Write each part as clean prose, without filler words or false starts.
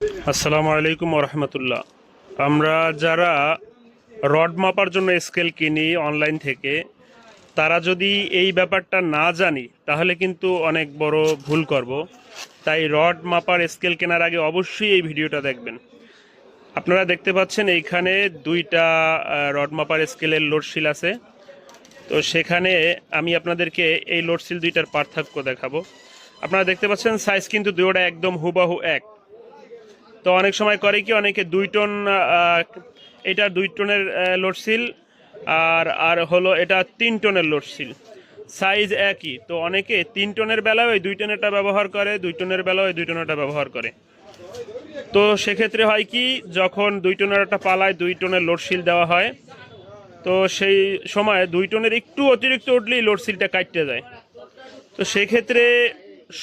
আসসালামু আলাইকুম রহমতুল্লাহ। আমরা যারা রড মাপার জন্য স্কেল কিনি অনলাইন থেকে, তারা যদি এই ব্যাপারটা না জানি তাহলে কিন্তু অনেক বড় ভুল করব। তাই রড মাপার স্কেল কেনার আগে অবশ্যই এই ভিডিওটা দেখবেন। আপনারা দেখতে পাচ্ছেন এইখানে দুইটা রড মাপার স্কেলের লোডশিল আছে। তো সেখানে আমি আপনাদেরকে এই লোডশিল দুইটার পার্থক্য দেখাবো। আপনারা দেখতে পাচ্ছেন সাইজ কিন্তু দুটোটা একদম হুবাহু এক। তো অনেক সময় করে কি, অনেকে 2 টন, এটা 2 টনের লোডশিল, আর আর হলো এটা 3 টনের লোডশিল, সাইজ একই। তো অনেকে 3 টনের বেলায় ওই 2 টনেরটা ব্যবহার করে, 2 টনের বেলায় ওই 2 টনেরটা ব্যবহার করে। তো সেক্ষেত্রে হয় কি, যখন 2 টনেরটা পালায় 2 টনের লোডশিল দেওয়া হয়, তো সেই সময় 2 টনের একটু অতিরিক্ত উঠলেই লোডশিলটা কাটতে যায়। তো সেক্ষেত্রে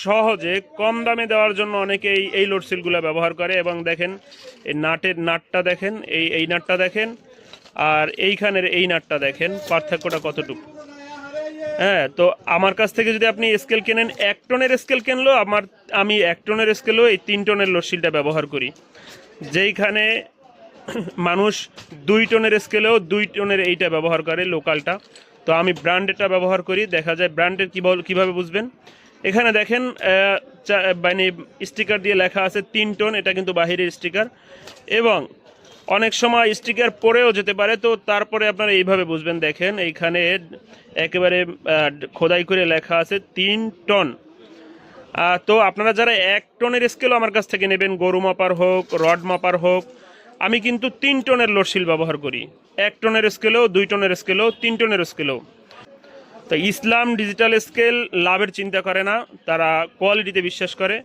সহজে কম দামে দেওয়ার জন্য অনেকেই এই লোডশিলগুলো ব্যবহার করে। এবং দেখেন এই নাটটা দেখেন, এই নাটটা দেখেন, আর এইখানের এই নাটটা দেখেন, পার্থক্যটা কতটুকু। হ্যাঁ, তো আমার কাছ থেকে যদি আপনি স্কেল কেনেন, 1 টনের স্কেল কিনলেও আমি 1 টনের স্কেলেও এই 3 টনের লোডশিলটা ব্যবহার করি। যেইখানে মানুষ 2 টনের স্কেলেও 2 টনের এইটা ব্যবহার করে, লোকালটা। তো আমি ব্র্যান্ডেরটা ব্যবহার করি। দেখা যায় ব্র্যান্ডের কীভাবে বুঝবেন, এখানে দেখেন মানে স্টিকার দিয়ে লেখা আছে 3 টন, এটা কিন্তু বাহিরের স্টিকার। এবং অনেক সময় স্টিকার পরেও যেতে পারে, তো তারপরে আপনারা এইভাবে বুঝবেন। দেখেন এইখানে একেবারে খোদাই করে লেখা আছে 3 টন। তো আপনারা যারা 1 টনের স্কেলও আমার কাছ থেকে নেবেন, গরু মাপার হোক, রড মাপার হোক, আমি কিন্তু 3 টনের লোডশিল ব্যবহার করি। 1 টনের স্কেলেও, 2 টনের স্কেলেও, 3 টনের স্কেলেও। তো ইসলাম ডিজিটাল স্কেল লাভের চিন্তা করে না, তারা কোয়ালিটিতে বিশ্বাস করে।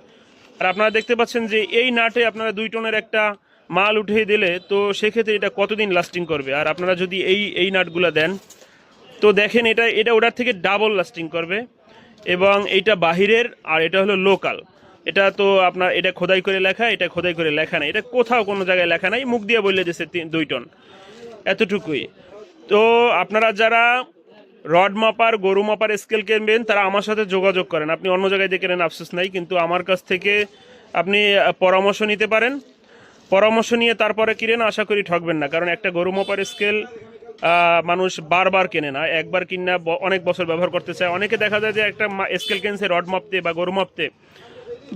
আর আপনারা দেখতে পাচ্ছেন যে এই নাটে আপনারা 2 টনের একটা মাল উঠিয়ে দিলে, তো সেক্ষেত্রে এটা কতদিন লাস্টিং করবে। আর আপনারা যদি এই নাটগুলো দেন, তো দেখেন এটা এটা ওটার থেকে ডাবল লাস্টিং করবে। এবং এইটা বাহিরের, আর এটা হলো লোকাল। এটা তো আপনার এটা খোদাই করে লেখা, এটা খোদাই করে লেখা নাই, এটা কোথাও কোনো জায়গায় লেখা নাই, মুখ দিয়ে বললে দিয়েছে 2 টন, এতটুকুই। তো আপনারা যারা রড মাপার, গরু মাপার স্কেল কিনবেন, তারা আমার সাথে যোগাযোগ করেন। আপনি অন্য জায়গায় দিয়ে কেনেন, আফসোস নাই, কিন্তু আমার কাছ থেকে আপনি পরামর্শ নিতে পারেন। পরামর্শ নিয়ে তারপরে কিনেন, আশা করি ঠকবেন না। কারণ একটা গরু মাপার স্কেল মানুষ বারবার কেনে না, একবার কিনা অনেক বছর ব্যবহার করতে চায়। অনেকে দেখা যায় যে একটা স্কেল কিনছে রড মাপতে বা গরু মাপতে,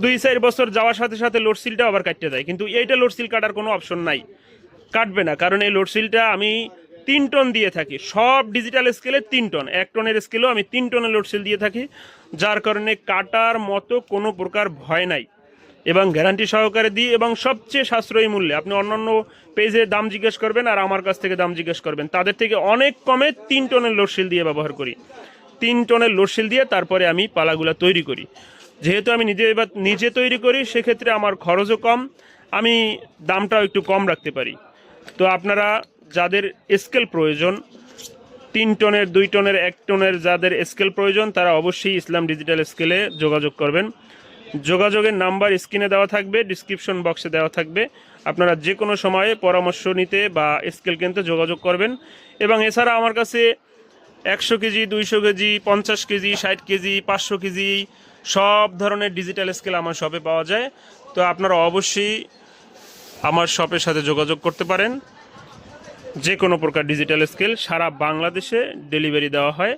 2-4 বছর যাওয়ার সাথে সাথে লোডশিলটা আবার কাটতে যায়। কিন্তু এইটা লোডশিল কাটার কোনো অপশন নাই, কাটবে না। কারণ এই লোডশিলটা আমি 3 টন দিয়ে থাকি, সব ডিজিটাল স্কেলে 3 টন। 1 টনের স্কেলেও আমি 3 টনের লোডশিল দিয়ে থাকি, যার কারণে কাটার মতো কোনো প্রকার ভয় নাই, এবং গ্যারান্টি সহকারে দিই, এবং সবচেয়ে সাশ্রয়ী মূল্যে। আপনি অন্যান্য পেজে দাম জিজ্ঞেস করবেন আর আমার কাছ থেকে দাম জিজ্ঞেস করবেন, তাদের থেকে অনেক কমে 3 টনের লোডশিল দিয়ে ব্যবহার করি। 3 টনের লোডশিল দিয়ে তারপরে আমি পালাগুলা তৈরি করি। যেহেতু আমি নিজে তৈরি করি, সেক্ষেত্রে আমার খরচও কম, আমি দামটাও একটু কম রাখতে পারি। তো আপনারা যাদের স্কেল প্রয়োজন, 3 টনের, 2 টনের, 1 টনের, যাদের স্কেল প্রয়োজন, তারা অবশ্যই ইসলাম ডিজিটাল স্কেলে যোগাযোগ করবেন। যোগাযোগের নাম্বার স্ক্রিনে দেওয়া থাকবে, ডিসক্রিপশন বক্সে দেওয়া থাকবে। আপনারা যে কোনো সময়ে পরামর্শ নিতে বা স্কেল কিনতে যোগাযোগ করবেন। এবং এছাড়া আমার কাছে 100 KG, 200 KG, 50 KG, 60 KG, 500 KG সব ধরনের ডিজিটাল স্কেল আমার শপে পাওয়া যায়। তো আপনারা অবশ্যই আমার শপের সাথে যোগাযোগ করতে পারেন। যে কোনো প্রকার ডিজিটাল স্কেল সারা বাংলাদেশে ডেলিভারি দেওয়া হয়।